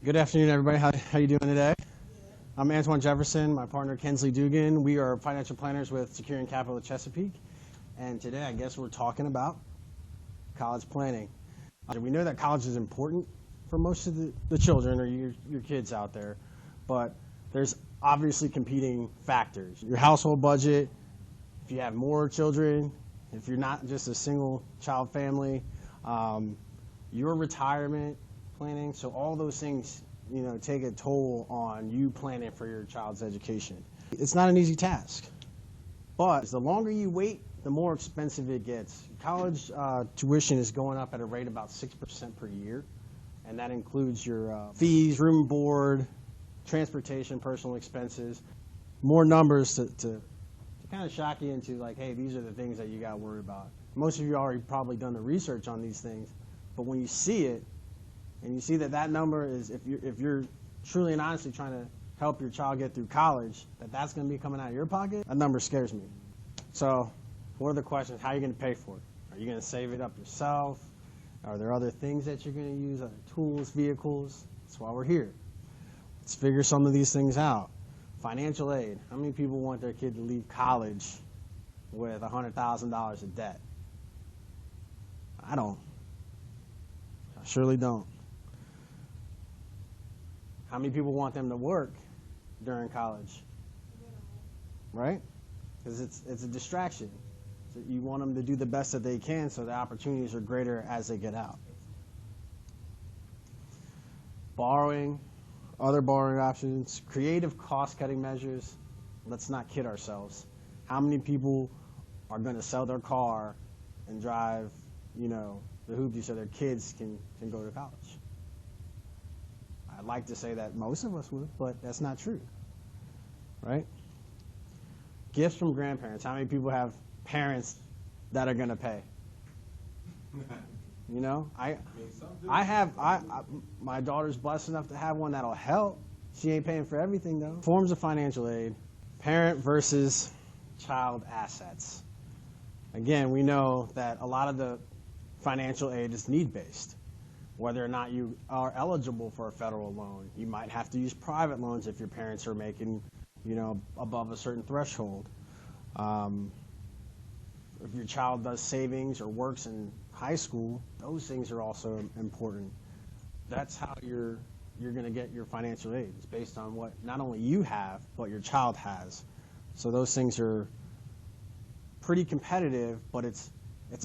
Good afternoon, everybody. How you doing today? I'm Antwan Jefferson, my partner Kensley Dugan. We are financial planners with Securing Capital at Chesapeake. And today, I guess we're talking about college planning. We know that college is important for most of the children or your kids out there, but there's obviously competing factors. Your household budget, if you have more children, if you're not just a single child family, your retirement planning, so all those things, take a toll on you planning for your child's education. It's not an easy task, but the longer you wait, the more expensive it gets. College tuition is going up at a rate about 6% per year, and that includes your fees, room and board, transportation, personal expenses. More numbers to kind of shock you into like, hey, these are the things that you got to worry about. Most of you already probably done the research on these things, but when you see it, and you see that number is, if you're truly and honestly trying to help your child get through college, that's going to be coming out of your pocket, that number scares me. So what are the questions? How are you going to pay for it? Are you going to save it up yourself? Are there other things that you're going to use, other tools, vehicles? That's why we're here. Let's figure some of these things out. Financial aid. How many people want their kid to leave college with $100,000 of debt? I don't. I surely don't. How many people want them to work during college? Right? Because it's a distraction. So you want them to do the best that they can so the opportunities are greater as they get out. Borrowing, other borrowing options, creative cost-cutting measures. Let's not kid ourselves. How many people are going to sell their car and drive, the hoopty so their kids can go to college? I'd like to say that most of us would, but that's not true, right? Gifts from grandparents. How many people have parents that are going to pay? My daughter's blessed enough to have one that'll help. She ain't paying for everything, though. Forms of financial aid. Parent versus child assets. Again, we know that a lot of the financial aid is need-based. Whether or not you are eligible for a federal loan, you might have to use private loans if your parents are making, above a certain threshold. If your child does savings or works in high school, those things are also important. That's how you're going to get your financial aid. It's based on what not only you have, but your child has. So those things are pretty competitive, but it's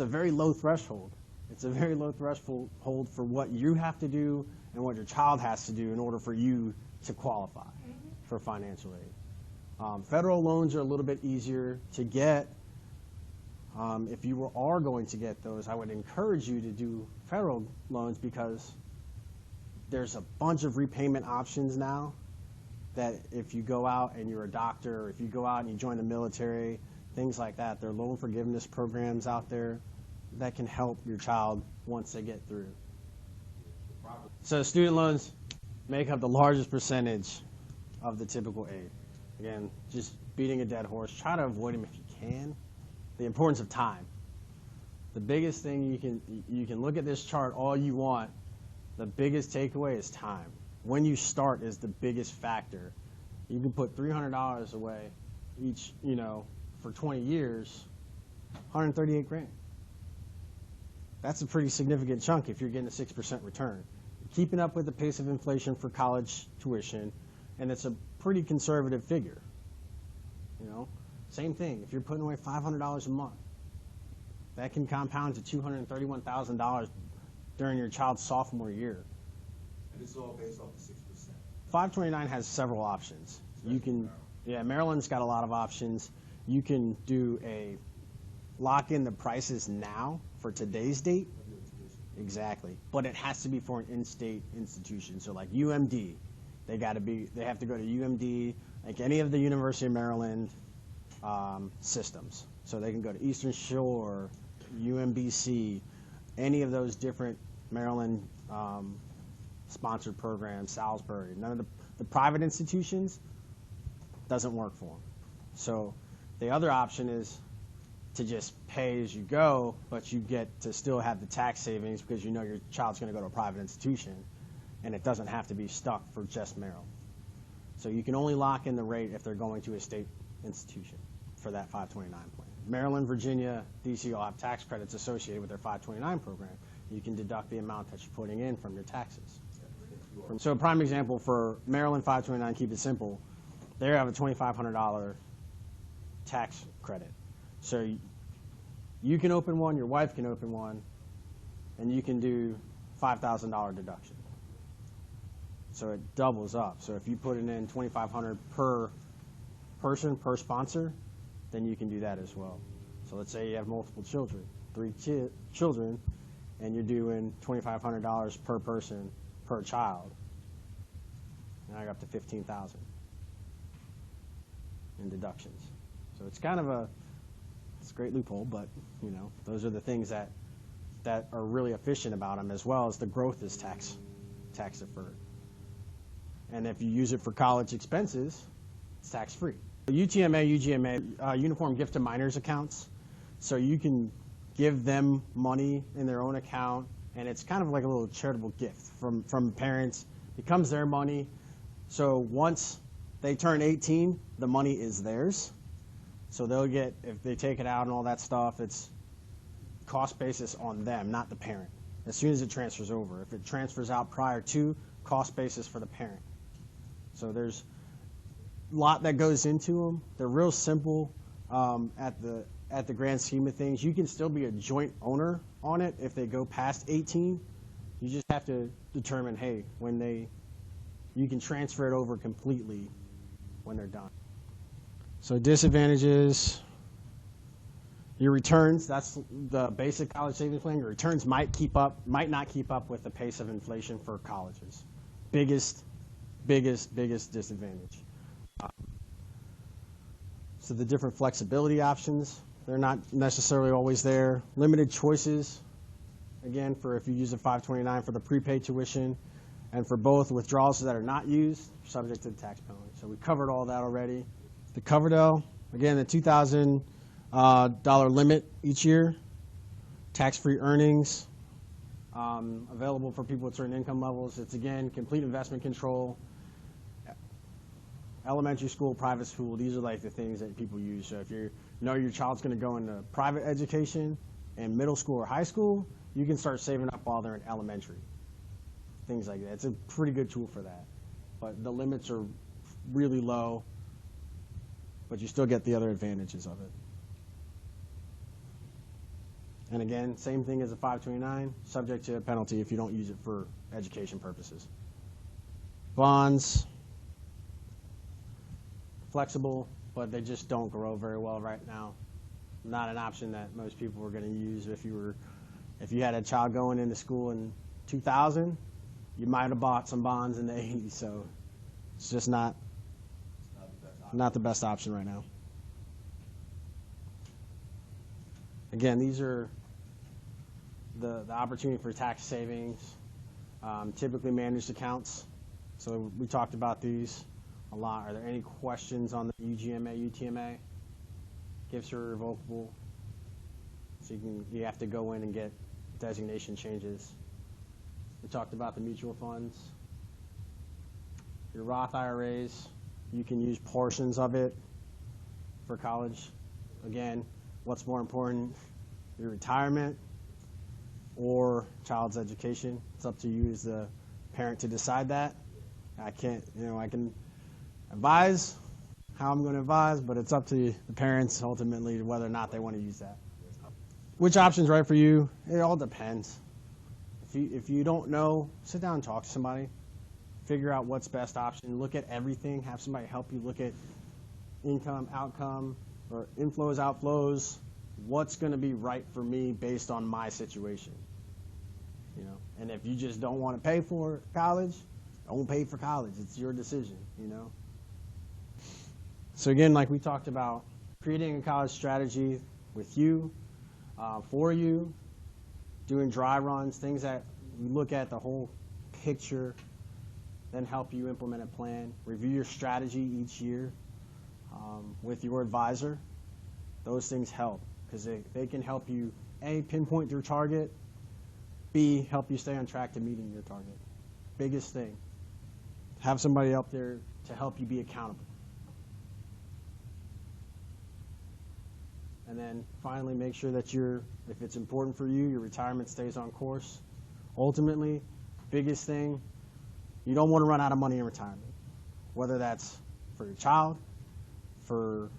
a very low threshold. It's a very low threshold for what you have to do and what your child has to do in order for you to qualify for financial aid. Federal loans are a little bit easier to get. If you are going to get those, I would encourage you to do federal loans because there's a bunch of repayment options now that if you go out and you're a doctor, or if you go out and you join the military, things like that, there are loan forgiveness programs out there that can help your child once they get through. So student loans make up the largest percentage of the typical aid. Again, just beating a dead horse. Try to avoid them if you can. The importance of time. The biggest thing you can look at this chart all you want. The biggest takeaway is time. When you start is the biggest factor. You can put $300 away each, for 20 years, 138 grand. That's a pretty significant chunk if you're getting a 6% return. Keeping up with the pace of inflation for college tuition, and it's a pretty conservative figure. Same thing, if you're putting away $500 a month, that can compound to $231,000 during your child's sophomore year. And it's all based off the 6%. 529 has several options. Maryland's got a lot of options. You can lock in the prices now for today's date. Exactly. But it has to be for an in-state institution. So like UMD, they have to go to UMD, like any of the University of Maryland systems. So they can go to Eastern Shore, UMBC, any of those different Maryland sponsored programs, Salisbury. None of the private institutions doesn't work for them. So the other option is to just pay as you go, but you get to still have the tax savings because you know your child's going to go to a private institution. and it doesn't have to be stuck for just Maryland. So you can only lock in the rate if they're going to a state institution for that 529 plan. Maryland, Virginia, DC all have tax credits associated with their 529 program. You can deduct the amount that you're putting in from your taxes. So a prime example for Maryland 529, keep it simple, they have a $2,500 tax credit. So you can open one, your wife can open one, and you can do $5,000 deduction. So it doubles up. So if you put it in $2,500 per person, per sponsor, then you can do that as well. So let's say you have multiple children, 3 children, and you're doing $2,500 per person, per child. Now you're up to $15,000 in deductions. So it's kind of it's a great loophole, but you know, those are the things that are really efficient about them, as well as the growth is tax deferred. And if you use it for college expenses, it's tax free. UTMA, UGMA, Uniform Gift to Minors accounts. So you can give them money in their own account, and it's kind of like a little charitable gift from parents. It becomes their money. So once they turn 18, the money is theirs. So they'll get, if they take it out and all that stuff, it's cost basis on them, not the parent. As soon as it transfers over. If it transfers out prior to, cost basis for the parent. So there's a lot that goes into them. They're real simple at the grand scheme of things. You can still be a joint owner on it if they go past 18. You just have to determine, hey, you can transfer it over completely when they're done. So disadvantages, your returns, that's the basic college savings plan. Your returns might not keep up with the pace of inflation for colleges. Biggest disadvantage. So the different flexibility options, they're not necessarily always there. Limited choices, again, for if you use a 529 for the prepaid tuition, and for both withdrawals that are not used, subject to the tax penalty. So we covered all that already. The Coverdell, again, the $2,000 limit each year, tax-free earnings, available for people with certain income levels. It's, again, complete investment control. Elementary school, private school, these are like the things that people use. So if you know your child's going to go into private education in middle school or high school, you can start saving up while they're in elementary. Things like that. It's a pretty good tool for that. But the limits are really low, but you still get the other advantages of it. And again, same thing as a 529, subject to a penalty if you don't use it for education purposes. Bonds, flexible, but they just don't grow very well right now. Not an option that most people were going to use. If you had a child going into school in 2000, you might have bought some bonds in the 80s, so it's just not the best option right now. Again, these are the opportunity for tax savings, typically managed accounts. So we talked about these a lot. Are there any questions on the UGMA, UTMA? Gifts are revocable, so you have to go in and get designation changes. We talked about the mutual funds. Your Roth IRAs, you can use portions of it for college. Again, what's more important, your retirement or child's education? It's up to you as the parent to decide that. I can advise how I'm going to advise, but it's up to the parents ultimately whether or not they want to use that. Which option's right for you? It all depends. If you don't know, sit down and talk to somebody. Figure out what's best option. Look at everything. Have somebody help you look at income, outcome, or inflows, outflows. What's going to be right for me based on my situation? You know, and if you just don't want to pay for college, don't pay for college. It's your decision, you know. So again, like we talked about, creating a college strategy with you, for you, doing dry runs, things that you look at the whole picture, then help you implement a plan. Review your strategy each year with your advisor. Those things help because they can help you, A, pinpoint your target, B, help you stay on track to meeting your target. Biggest thing. Have somebody up there to help you be accountable. And then finally, make sure that if it's important for you, your retirement stays on course. Ultimately, biggest thing, you don't want to run out of money in retirement. Whether that's for your child, for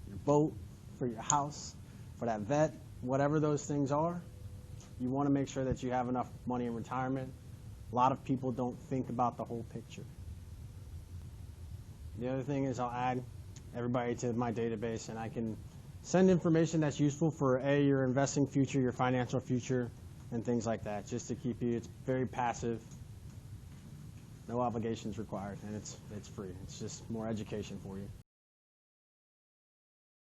your boat, for your house, for that vet, whatever those things are, you want to make sure that you have enough money in retirement. A lot of people don't think about the whole picture. The other thing is I'll add everybody to my database, and I can send information that's useful for your investing future, your financial future, and things like that, just to keep you. It's very passive, no obligations required, and it's free. It's just more education for you.